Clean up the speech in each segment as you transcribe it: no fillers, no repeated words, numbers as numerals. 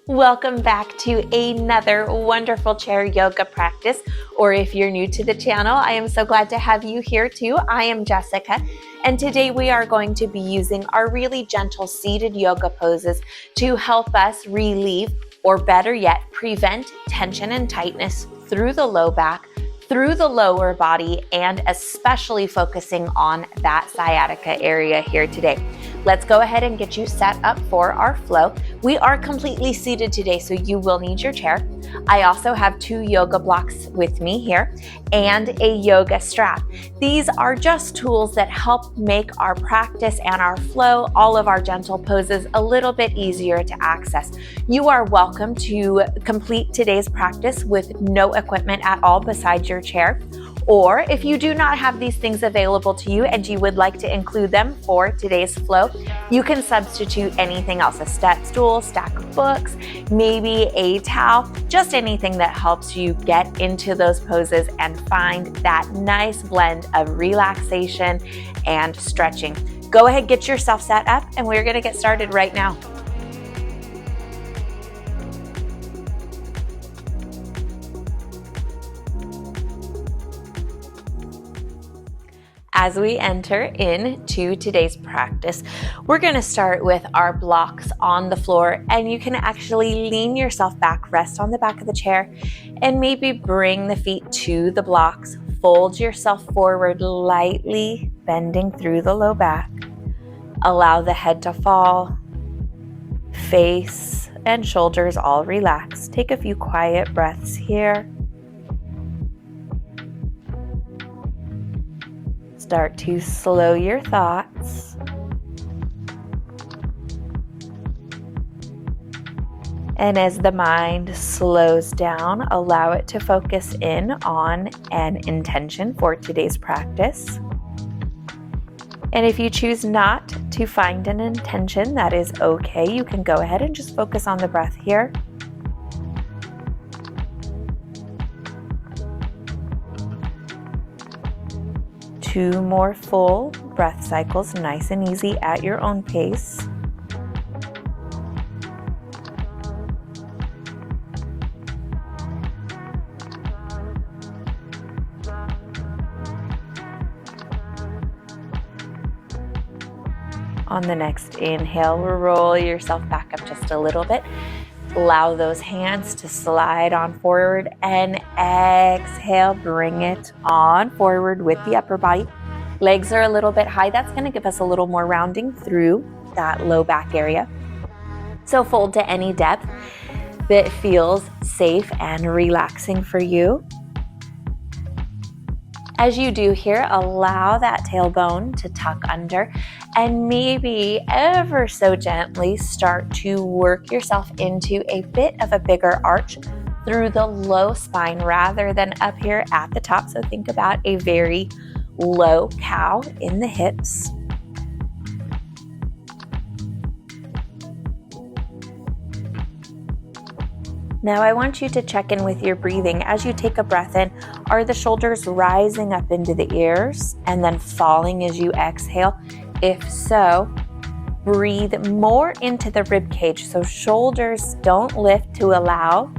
Welcome back to another wonderful chair yoga practice. Or if you're new to the channel, I am so glad to have you here too. I am Jessica, and today we are going to be using our really gentle seated yoga poses to help us relieve, or better yet, prevent tension and tightness through the low back, through the lower body, and especially focusing on that sciatica area here today. Let's go ahead and get you set up for our flow. We are completely seated today, so you will need your chair. I also have 2 yoga blocks with me here and a yoga strap. These are just tools that help make our practice and our flow, all of our gentle poses, a little bit easier to access. You are welcome to complete today's practice with no equipment at all besides your chair. Or if you do not have these things available to you and you would like to include them for today's flow, you can substitute anything else, a step stool, stack of books, maybe a towel, just anything that helps you get into those poses and find that nice blend of relaxation and stretching. Go ahead, get yourself set up, and we're gonna get started right now. As we enter into today's practice, we're going to start with our blocks on the floor, and you can actually lean yourself back, rest on the back of the chair, and maybe bring the feet to the blocks. Fold yourself forward lightly, bending through the low back. Allow the head to fall, face and shoulders all relax. Take a few quiet breaths here. Start to slow your thoughts. And as the mind slows down, allow it to focus in on an intention for today's practice. And if you choose not to find an intention, that is okay. You can go ahead and just focus on the breath here. Two more full breath cycles, nice and easy at your own pace. On the next inhale, roll yourself back up just a little bit. Allow those hands to slide on forward, and exhale, bring it on forward with the upper body. Legs are a little bit high. That's going to give us a little more rounding through that low back area. So fold to any depth that feels safe and relaxing for you. As you do here, allow that tailbone to tuck under, and maybe ever so gently start to work yourself into a bit of a bigger arch through the low spine rather than up here at the top. So think about a very low cow in the hips. Now I want you to check in with your breathing. As you take a breath in, are the shoulders rising up into the ears and then falling as you exhale? If so, breathe more into the rib cage. So shoulders don't lift to allow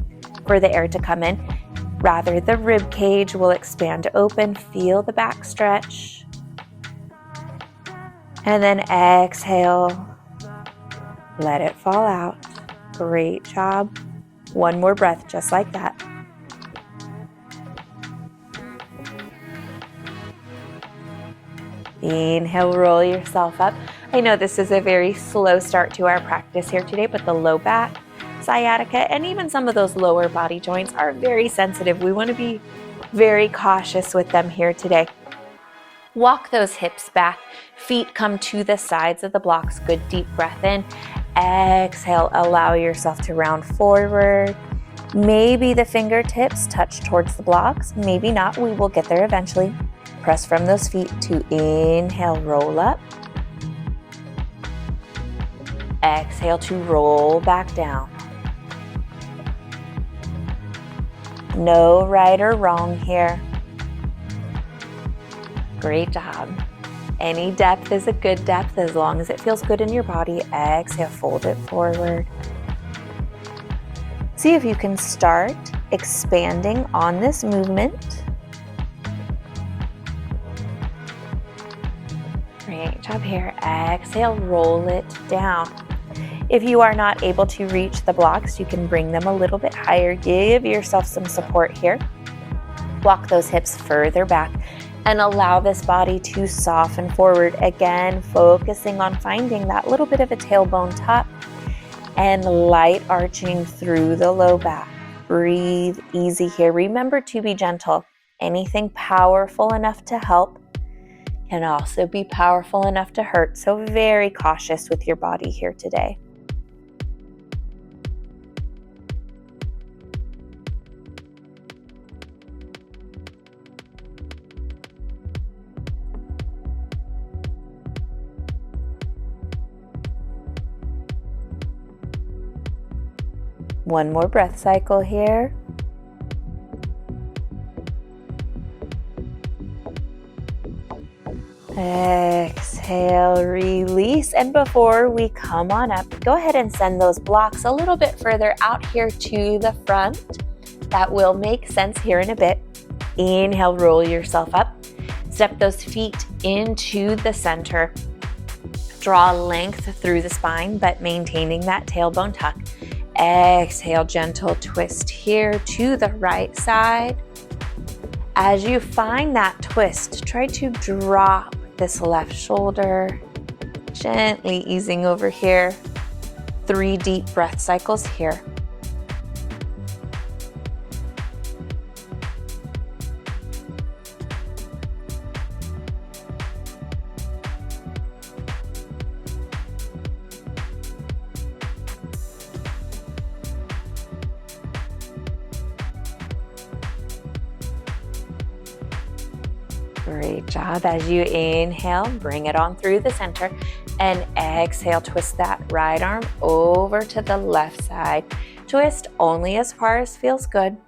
for the air to come in. Rather, the rib cage will expand open. Feel the back stretch. And then exhale. Let it fall out. Great job. One more breath, just like that. Inhale, roll yourself up. I know this is a very slow start to our practice here today, but the low back, sciatica, and even some of those lower body joints are very sensitive. We want to be very cautious with them here today. Walk those hips back. Feet come to the sides of the blocks. Good deep breath in. Exhale, allow yourself to round forward. Maybe the fingertips touch towards the blocks. Maybe not. We will get there eventually. Press from those feet to inhale, roll up. Exhale to roll back down. No right or wrong here. Great job. Any depth is a good depth as long as it feels good in your body. Exhale, fold it forward. See if you can start expanding on this movement. Great job here. Exhale, roll it down. If you are not able to reach the blocks, you can bring them a little bit higher. Give yourself some support here. Walk those hips further back and allow this body to soften forward. Again, focusing on finding that little bit of a tailbone tuck and light arching through the low back. Breathe easy here. Remember to be gentle. Anything powerful enough to help can also be powerful enough to hurt. So very cautious with your body here today. One more breath cycle here. Exhale, release. And before we come on up, go ahead and send those blocks a little bit further out here to the front. That will make sense here in a bit. Inhale, roll yourself up. Step those feet into the center. Draw length through the spine, but maintaining that tailbone tuck. Exhale, gentle twist here to the right side. As you find that twist, try to drop this left shoulder, gently easing over here. 3 deep breath cycles here. Great job. As you inhale, bring it on through the center, and exhale, twist that right arm over to the left side. Twist only as far as feels good.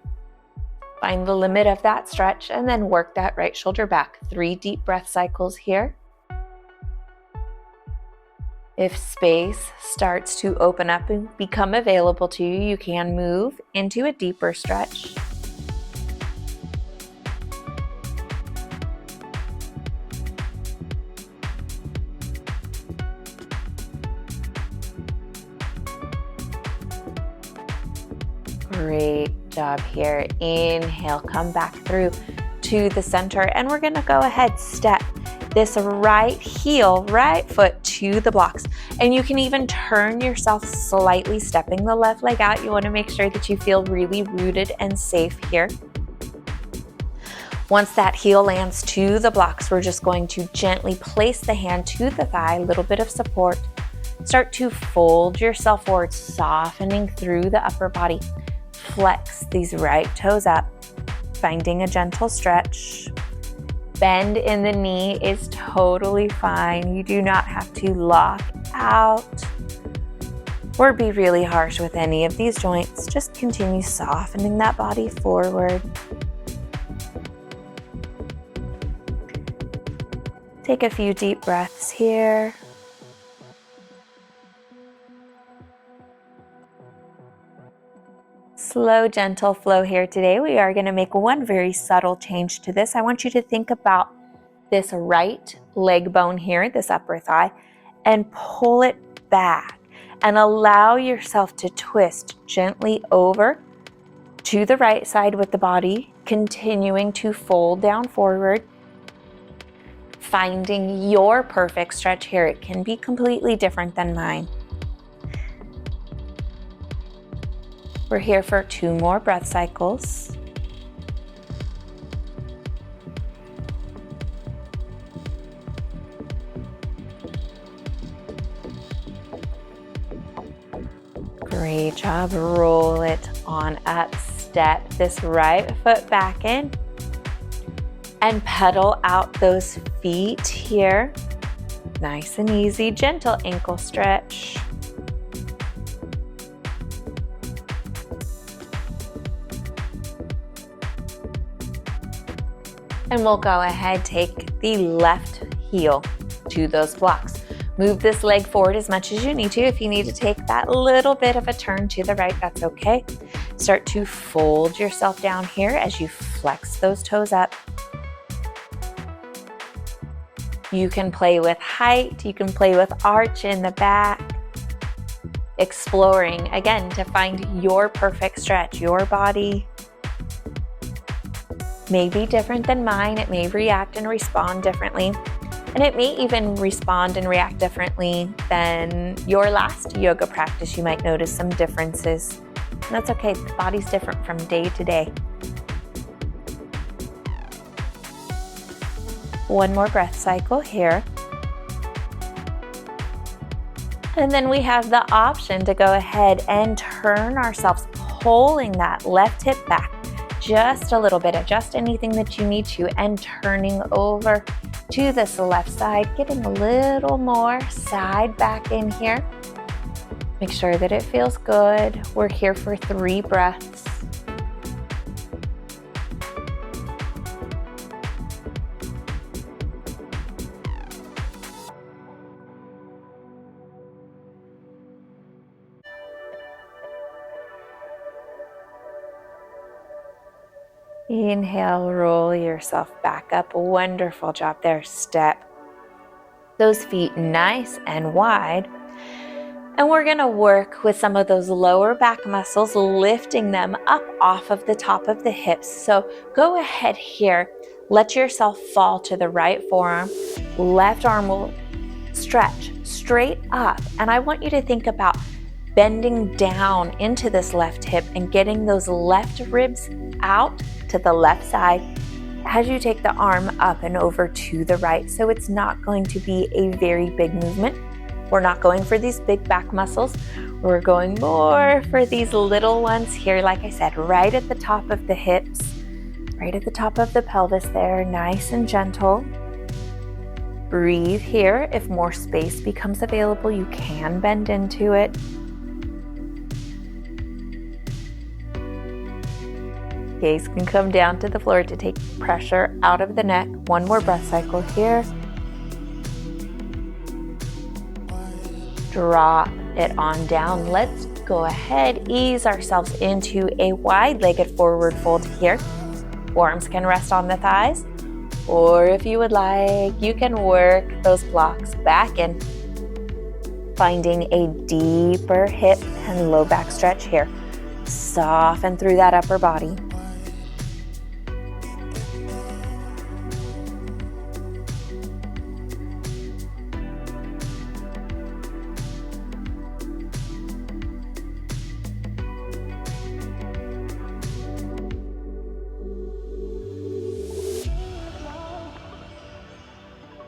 Find the limit of that stretch and then work that right shoulder back. 3 deep breath cycles here. If space starts to open up and become available to you, you can move into a deeper stretch. Great job here. Inhale, come back through to the center, and we're gonna go ahead, step this right heel, right foot to the blocks. And you can even turn yourself slightly, stepping the left leg out. You wanna make sure that you feel really rooted and safe here. Once that heel lands to the blocks, we're just going to gently place the hand to the thigh, a little bit of support. Start to fold yourself forward, softening through the upper body. Flex these right toes up, finding a gentle stretch. Bend in the knee is totally fine. You do not have to lock out or be really harsh with any of these joints. Just continue softening that body forward. Take a few deep breaths here. Slow, gentle flow here today. We are going to make one very subtle change to this. I want you to think about this right leg bone here, this upper thigh, and pull it back and allow yourself to twist gently over to the right side with the body, continuing to fold down forward, finding your perfect stretch here. It can be completely different than mine. We're here for 2 more breath cycles. Great job. Roll it on up. Step this right foot back in and pedal out those feet here. Nice and easy, gentle ankle stretch. And we'll go ahead, take the left heel to those blocks. Move this leg forward as much as you need to. If you need to take that little bit of a turn to the right, that's okay. Start to fold yourself down here as you flex those toes up. You can play with height, you can play with arch in the back. Exploring, again, to find your perfect stretch. Your body may be different than mine. It may react and respond differently. And it may even respond and react differently than your last yoga practice. You might notice some differences. And that's okay, the body's different from day to day. One more breath cycle here. And then we have the option to go ahead and turn ourselves, pulling that left hip back just a little bit, adjust anything that you need to, and turning over to this left side, getting a little more side back in here. Make sure that it feels good. We're here for 3 breaths. Inhale, roll yourself back up. Wonderful job there. Step those feet nice and wide. And we're gonna work with some of those lower back muscles, lifting them up off of the top of the hips. So go ahead here, let yourself fall to the right forearm. Left arm will stretch straight up. And I want you to think about bending down into this left hip and getting those left ribs out to the left side as you take the arm up and over to the right. So it's not going to be a very big movement. We're not going for these big back muscles. We're going more for these little ones here, like I said, right at the top of the hips, right at the top of the pelvis there, nice and gentle. Breathe here. If more space becomes available, you can bend into it. Gaze can come down to the floor to take pressure out of the neck. One more breath cycle here. Drop it on down. Let's go ahead, ease ourselves into a wide-legged forward fold here. Forearms can rest on the thighs, or if you would like, you can work those blocks back in, finding a deeper hip and low back stretch here. Soften through that upper body.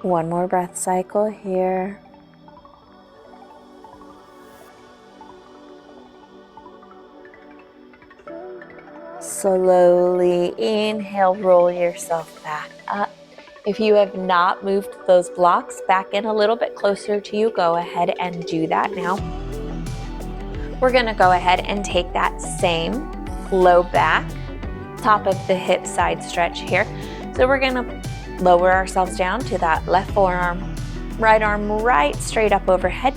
One more breath cycle here. Slowly inhale, roll yourself back up. If you have not moved those blocks back in a little bit closer to you, go ahead and do that now. We're gonna go ahead and take that same low back, top of the hip side stretch here. So we're gonna lower ourselves down to that left forearm, right arm right straight up overhead,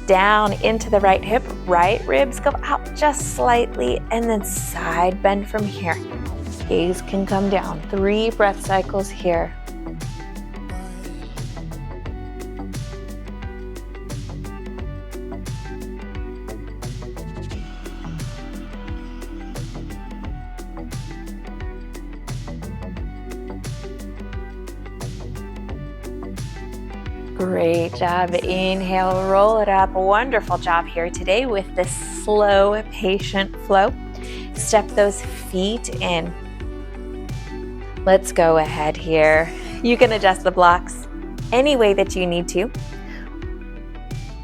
down into the right hip, right ribs go out just slightly, and then side bend from here. Gaze can come down. 3 breath cycles here. Great job. Inhale, roll it up. Wonderful job here today with this slow, patient flow. Step those feet in. Let's go ahead here. You can adjust the blocks any way that you need to.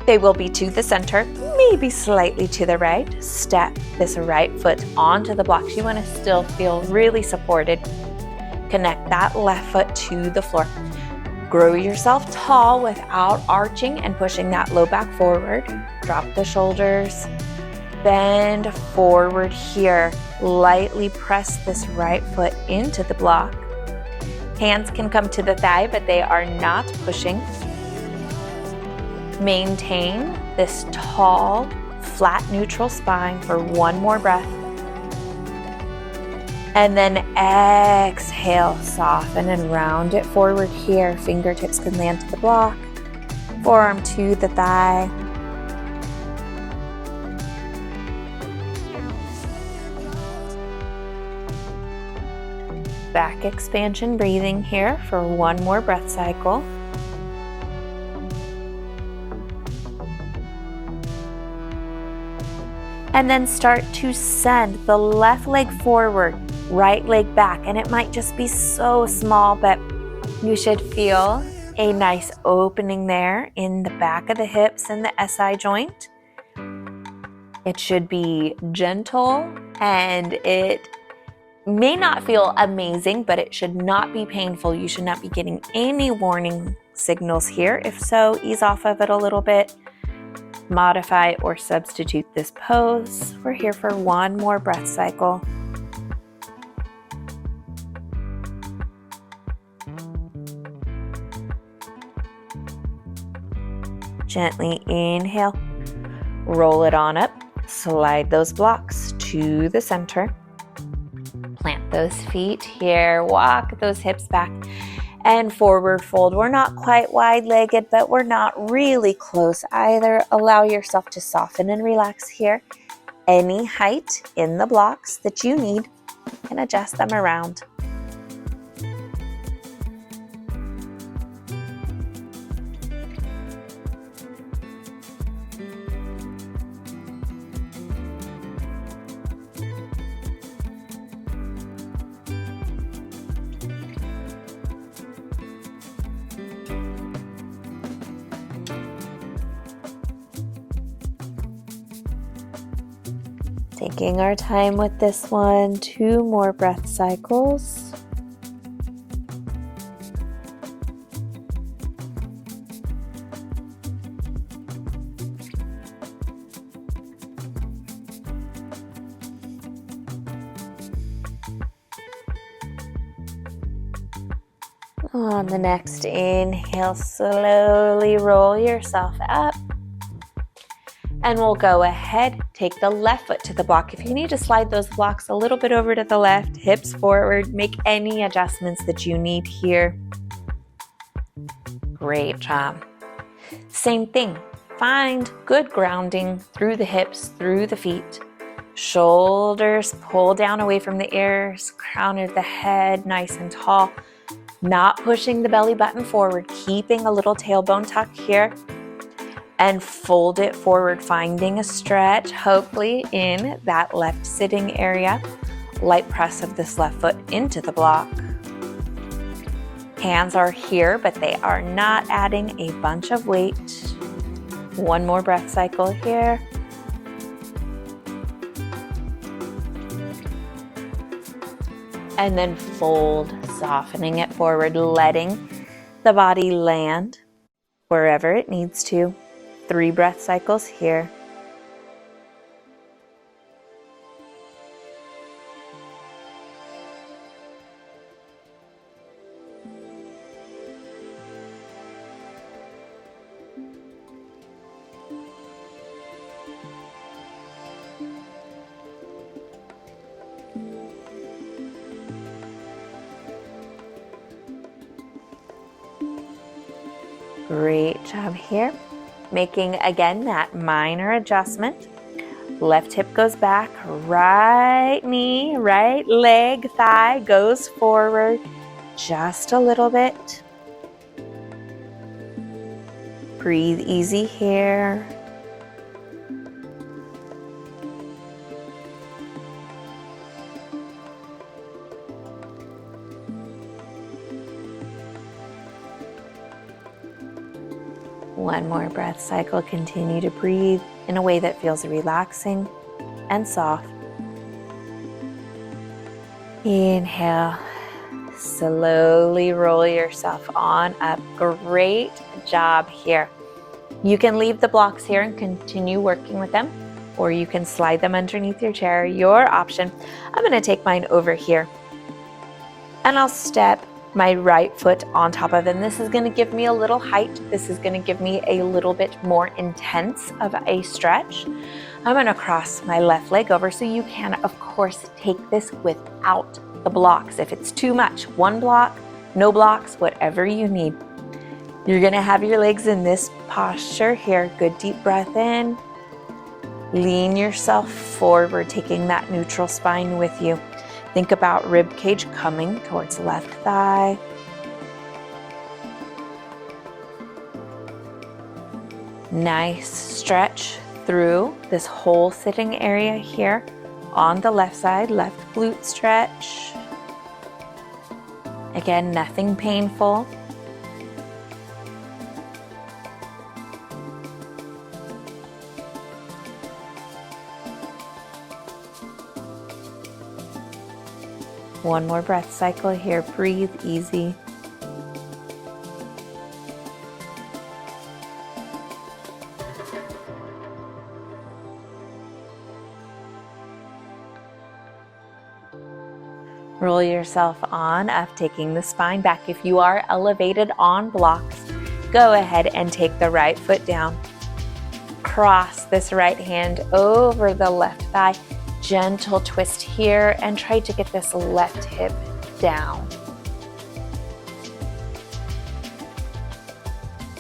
They will be to the center, maybe slightly to the right. Step this right foot onto the blocks. You want to still feel really supported. Connect that left foot to the floor. Grow yourself tall without arching and pushing that low back forward. Drop the shoulders. Bend forward here. Lightly press this right foot into the block. Hands can come to the thigh, but they are not pushing. Maintain this tall flat neutral spine for one more breath. And then exhale, soften and round it forward here. Fingertips can land to the block, forearm to the thigh. Back expansion breathing here for one more breath cycle. And then start to send the left leg forward, right leg back. And it might just be so small, but you should feel a nice opening there in the back of the hips and the SI joint. It should be gentle, and it may not feel amazing, but it should not be painful. You should not be getting any warning signals here. If so, ease off of it a little bit. Modify or substitute this pose. We're here for one more breath cycle. Gently inhale, roll it on up, slide those blocks to the center. Plant those feet here, walk those hips back and forward fold. We're not quite wide-legged, but we're not really close either. Allow yourself to soften and relax here. Any height in the blocks that you need, and adjust them around. Taking our time with this one, 2 more breath cycles. On the next inhale, slowly roll yourself up. And we'll go ahead, take the left foot to the block. If you need to slide those blocks a little bit over to the left, hips forward, make any adjustments that you need here. Great job. Same thing, find good grounding through the hips, through the feet. Shoulders pull down away from the ears, crown of the head nice and tall. Not pushing the belly button forward, keeping a little tailbone tuck here. And fold it forward, finding a stretch, hopefully in that left sitting area. Light press of this left foot into the block. Hands are here, but they are not adding a bunch of weight. One more breath cycle here. And then fold, softening it forward, letting the body land wherever it needs to. 3 breath cycles here. Great job here. Making, again, that minor adjustment. Left hip goes back, right knee, right leg, thigh goes forward just a little bit. Breathe easy here. One more breath cycle. Continue to breathe in a way that feels relaxing and soft. Inhale. Slowly roll yourself on up. Great job here. You can leave the blocks here and continue working with them, or you can slide them underneath your chair, your option. I'm going to take mine over here, and I'll step my right foot on top of it. And this is going to give me a little height. This is going to give me a little bit more intense of a stretch. I'm going to cross my left leg over, so you can, of course, take this without the blocks. If it's too much, one block, no blocks, whatever you need. You're going to have your legs in this posture here. Good deep breath in. Lean yourself forward, taking that neutral spine with you. Think about rib cage coming towards the left thigh. Nice stretch through this whole sitting area here on the left side, left glute stretch. Again, nothing painful. One more breath cycle here. Breathe easy. Roll yourself on up, taking the spine back. If you are elevated on blocks, go ahead and take the right foot down. Cross this right hand over the left thigh. Gentle twist here and try to get this left hip down.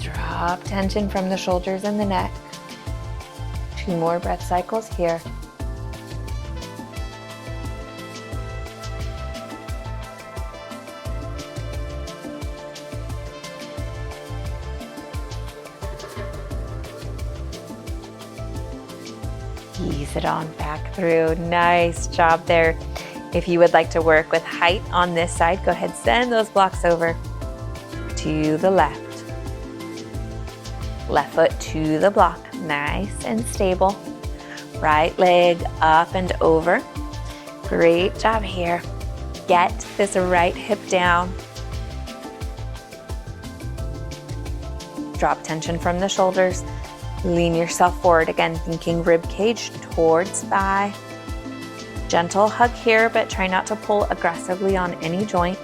Drop tension from the shoulders and the neck. 2 more breath cycles here. Ease it on back through. Nice job there. If you would like to work with height on this side, go ahead, send those blocks over to the left. Left foot to the block. Nice and stable. Right leg up and over. Great job here. Get this right hip down. Drop tension from the shoulders. Lean yourself forward, again, thinking rib cage towards thigh. Gentle hug here, but try not to pull aggressively on any joint.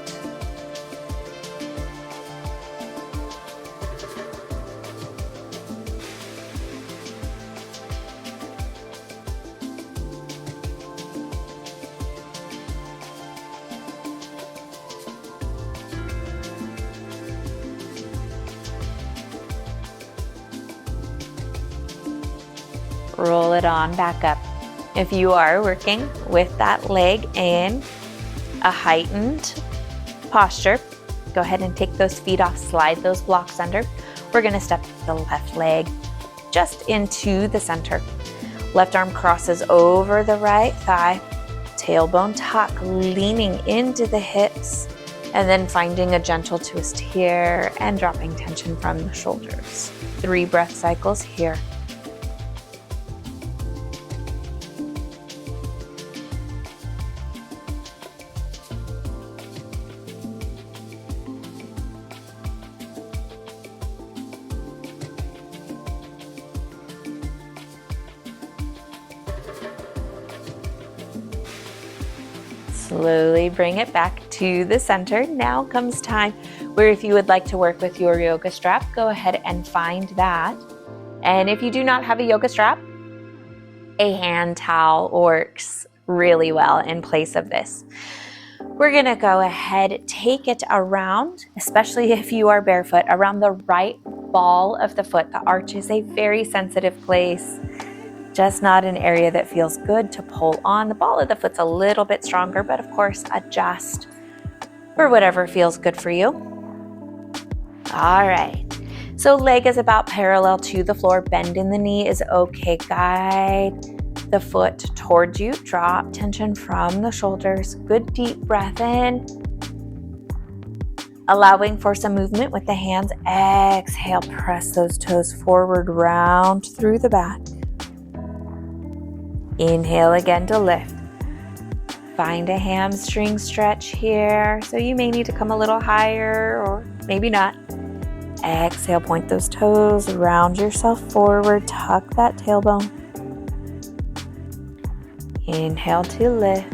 Roll it on back up. If you are working with that leg in a heightened posture, go ahead and take those feet off, slide those blocks under. We're going to step the left leg just into the center. Left arm crosses over the right thigh, tailbone tuck, leaning into the hips, and then finding a gentle twist here and dropping tension from the shoulders. 3 breath cycles here. Slowly bring it back to the center. Now comes time where if you would like to work with your yoga strap, go ahead and find that. And if you do not have a yoga strap, a hand towel works really well in place of this. We're gonna go ahead, take it around, especially if you are barefoot, around the right ball of the foot. The arch is a very sensitive place. Just not an area that feels good to pull on. The ball of the foot's a little bit stronger, but of course adjust for whatever feels good for you. All right, so leg is about parallel to the floor. Bend in the knee is okay. Guide the foot towards you. Drop tension from the shoulders. Good deep breath in. Allowing for some movement with the hands. Exhale, press those toes forward, round through the back. Inhale again to lift. Find a hamstring stretch here. So you may need to come a little higher or maybe not. Exhale, point those toes, round yourself forward, tuck that tailbone. Inhale to lift.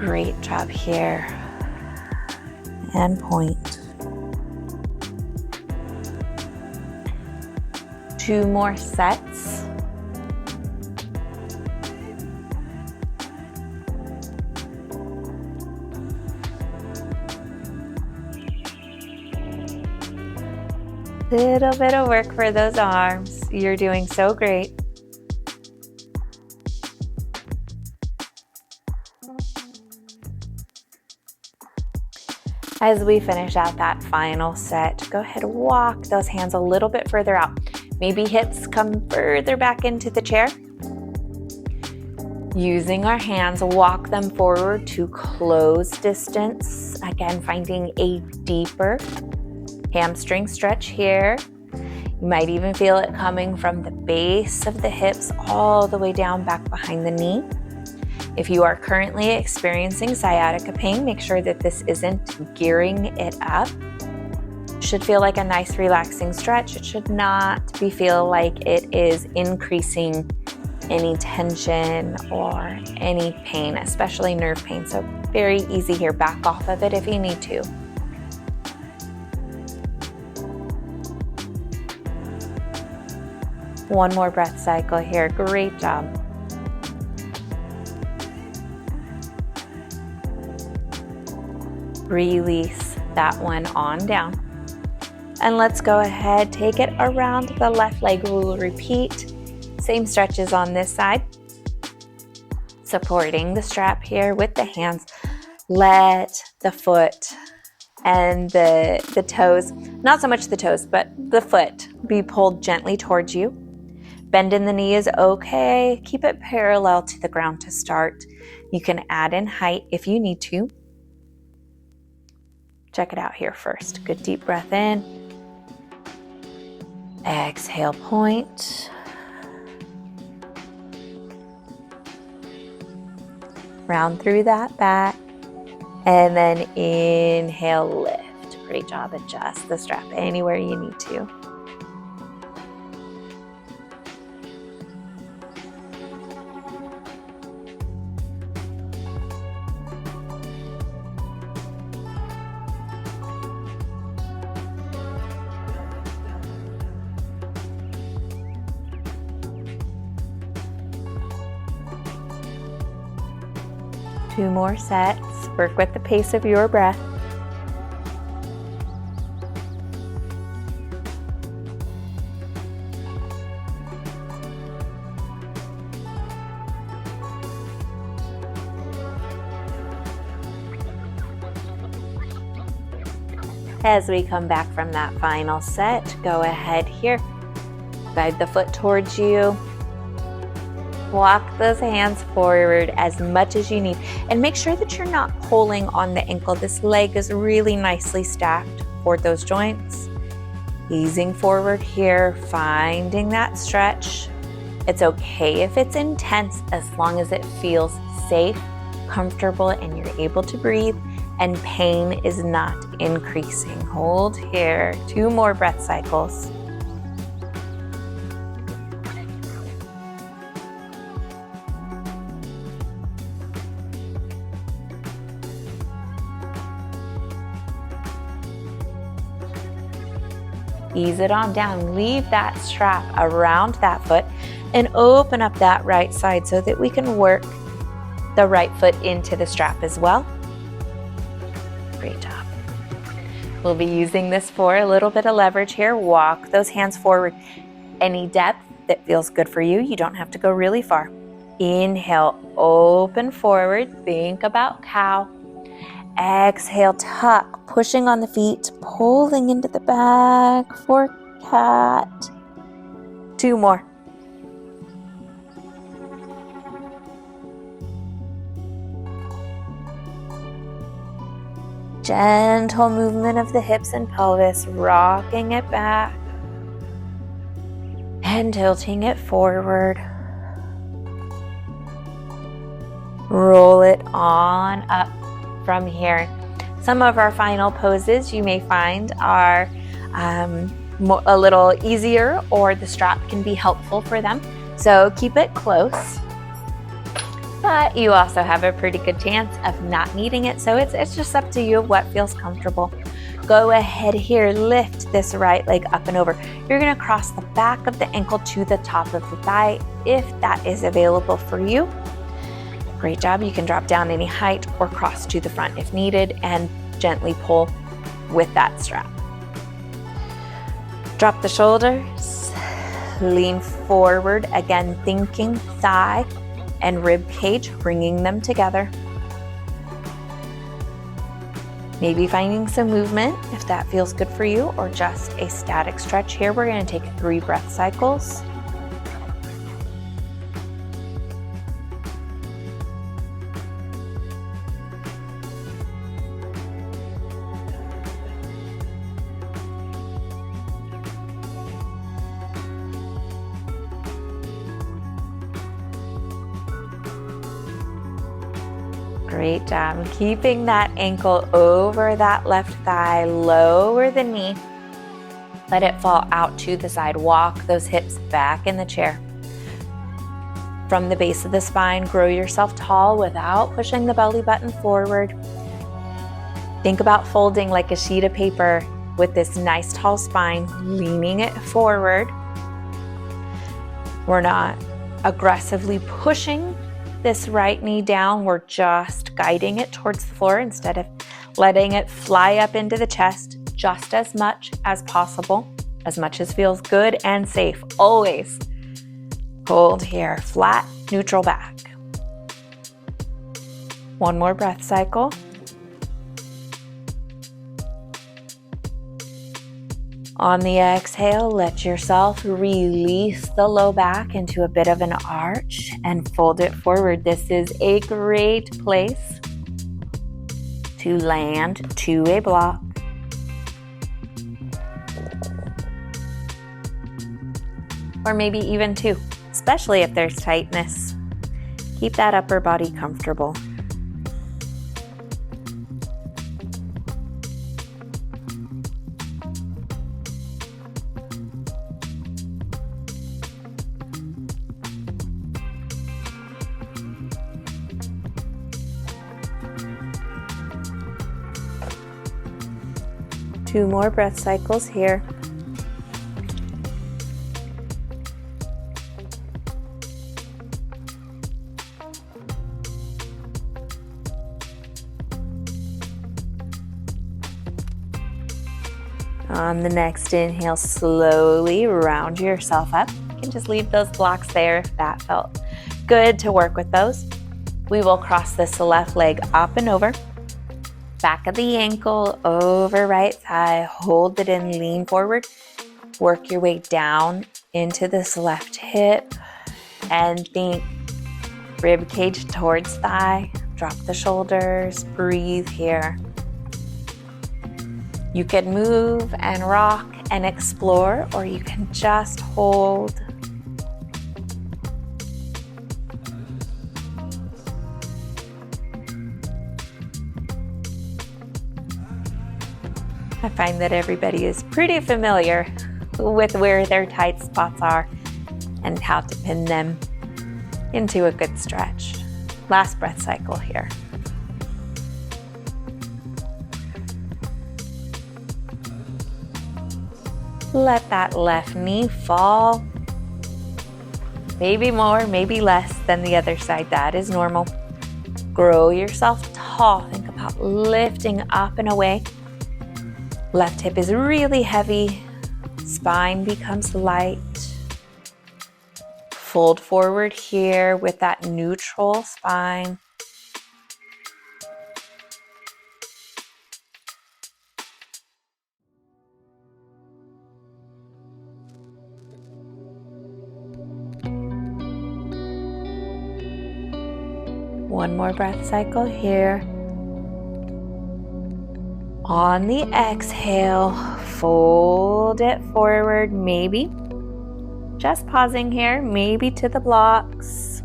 Great job here. And point. 2 more sets. Little bit of work for those arms. You're doing so great. As we finish out that final set, go ahead and walk those hands a little bit further out. Maybe hips come further back into the chair. Using our hands, walk them forward to close distance. Again, finding a deeper hamstring stretch here. You might even feel it coming from the base of the hips all the way down back behind the knee. If you are currently experiencing sciatica pain, make sure that this isn't gearing it up. Should feel like a nice relaxing stretch. It should not feel like it is increasing any tension or any pain, especially nerve pain. So very easy here. Back off of it if you need to. One more breath cycle here. Great job. Release that one on down. And let's go ahead, take it around the left leg. We'll repeat. Same stretches on this side. Supporting the strap here with the hands. Let the foot and the toes, not so much the toes, but the foot be pulled gently towards you. Bend in the knee is okay. Keep it parallel to the ground to start. You can add in height if you need to. Check it out here first. Good deep breath in. Exhale, point. Round through that back. And then inhale, lift. Great job. Adjust the strap anywhere you need to. Two more sets. Work with the pace of your breath. As we come back from that final set, go ahead here. Guide the foot towards you. Walk those hands forward as much as you need. And make sure that you're not pulling on the ankle. This leg is really nicely stacked for those joints. Easing forward here, finding that stretch. It's okay if it's intense as long as it feels safe, comfortable, and you're able to breathe and pain is not increasing. Hold here. 2 more breath cycles. Ease it on down. Leave that strap around that foot and open up that right side so that we can work the right foot into the strap as well. Great job. We'll be using this for a little bit of leverage here. Walk those hands forward. Any depth that feels good for you. You don't have to go really far. Inhale, open forward. Think about cow. Exhale, tuck, pushing on the feet, pulling into the back for cat. 2 more. Gentle movement of the hips and pelvis, rocking it back and tilting it forward. Roll it on up from here. Some of our final poses you may find are a little easier, or the strap can be helpful for them. So keep it close. but you also have a pretty good chance of not needing it. So it's just up to you what feels comfortable. Go ahead here, lift this right leg up and over. You're gonna cross the back of the ankle to the top of the thigh if that is available for you. Great job. You can drop down any height or cross to the front if needed and gently pull with that strap. Drop the shoulders, lean forward, again thinking thigh and rib cage, bringing them together. Maybe finding some movement if that feels good for you, or just a static stretch here. We're going to take 3 breath cycles. Great job. Keeping that ankle over that left thigh, lower the knee. Let it fall out to the side. Walk those hips back in the chair. From the base of the spine, grow yourself tall without pushing the belly button forward. Think about folding like a sheet of paper with this nice tall spine, leaning it forward. We're not aggressively pushing this right knee down, we're just guiding it towards the floor instead of letting it fly up into the chest, just as much as possible, as much as feels good and safe. Always hold here, flat, neutral back. One more breath cycle. On the exhale, let yourself release the low back into a bit of an arch and fold it forward. This is a great place to land to a block. Or maybe even 2, especially if there's tightness. Keep that upper body comfortable. Two more breath cycles here. On the next inhale, slowly round yourself up. You can just leave those blocks there if that felt good to work with those. We will cross this left leg up and over. Back of the ankle, over right thigh, hold it in, lean forward. Work your way down into this left hip and think rib cage towards thigh. Drop the shoulders, breathe here. You can move and rock and explore, or you can just hold. I find that everybody is pretty familiar with where their tight spots are and how to pin them into a good stretch. Last breath cycle here. Let that left knee fall. Maybe more, maybe less than the other side. That is normal. Grow yourself tall. Think about lifting up and away. Left hip is really heavy. Spine becomes light. Fold forward here with that neutral spine. One more breath cycle here. On the exhale, fold it forward, maybe. Just pausing here, maybe to the blocks.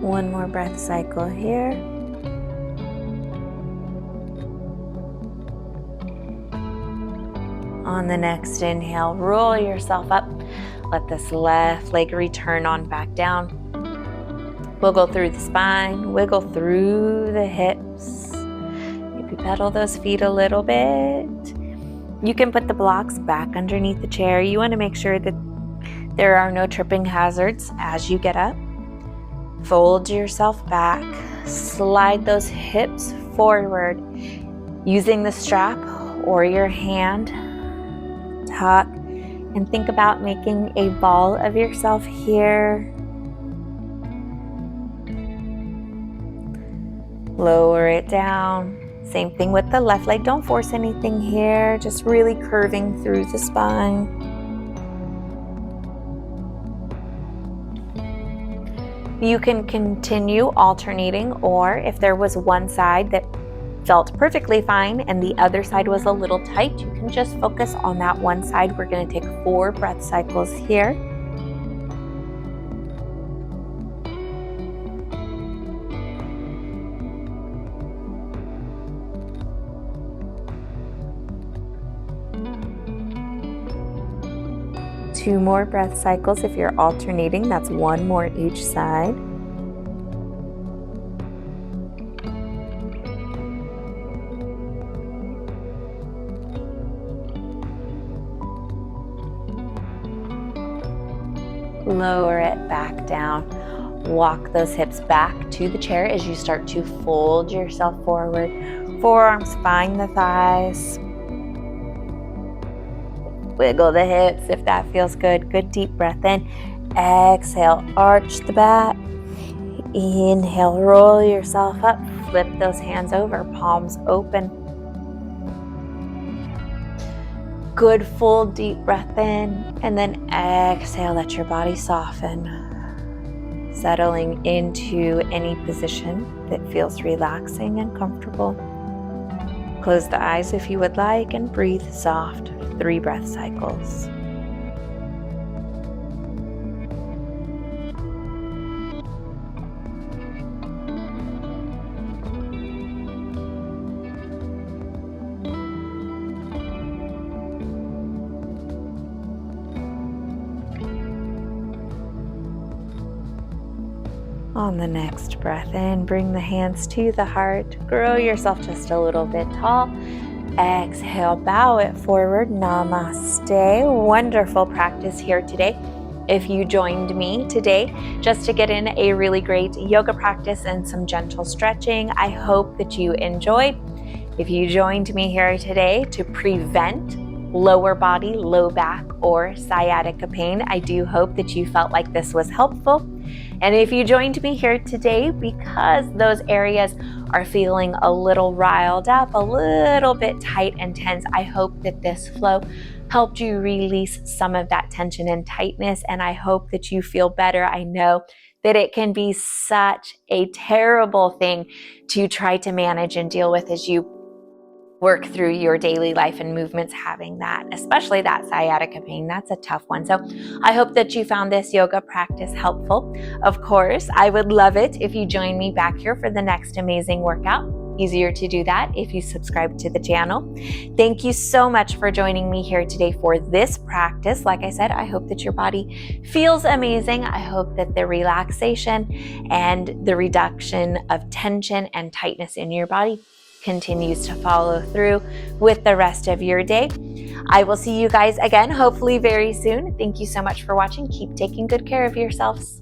One more breath cycle here. On the next inhale, roll yourself up. Let this left leg return on back down. Wiggle through the spine, wiggle through the hips. Maybe pedal those feet a little bit. You can put the blocks back underneath the chair. You want to make sure that there are no tripping hazards as you get up. Fold yourself back. Slide those hips forward using the strap or your hand. Tuck and think about making a ball of yourself here. Lower it down. Same thing with the left leg. Don't force anything here, just really curving through the spine. You can continue alternating, or if there was one side that felt perfectly fine and the other side was a little tight, you can just focus on that one side. We're going to take 4 breath cycles here. Two more breath cycles if you're alternating. That's 1 more each side. Lower it back down. Walk those hips back to the chair as you start to fold yourself forward. Forearms find the thighs. Wiggle the hips if that feels good. Good deep breath in. Exhale, arch the back. Inhale, roll yourself up. Flip those hands over, palms open. Good full deep breath in, and then exhale, let your body soften. Settling into any position that feels relaxing and comfortable. Close the eyes if you would like and breathe soft. 3 breath cycles. On the next breath in, bring the hands to the heart. Grow yourself just a little bit tall. Exhale, bow it forward. Namaste. Wonderful practice here today. If you joined me today just to get in a really great yoga practice and some gentle stretching, I hope that you enjoyed. If you joined me here today to prevent lower body, low back, or sciatica pain, I do hope that you felt like this was helpful. And if you joined me here today because those areas are feeling a little riled up, a little bit tight and tense, I hope that this flow helped you release some of that tension and tightness, and I hope that you feel better. I know that it can be such a terrible thing to try to manage and deal with as you work through your daily life and movements, having that, especially that sciatica pain. That's a tough one. So I hope that you found this yoga practice helpful. Of course, I would love it if you join me back here for the next amazing workout. Easier to do that if you subscribe to the channel. Thank you so much for joining me here today for this practice. Like I said, I hope that your body feels amazing. I hope that the relaxation and the reduction of tension and tightness in your body continues to follow through with the rest of your day. I will see you guys again, hopefully very soon. Thank you so much for watching. Keep taking good care of yourselves.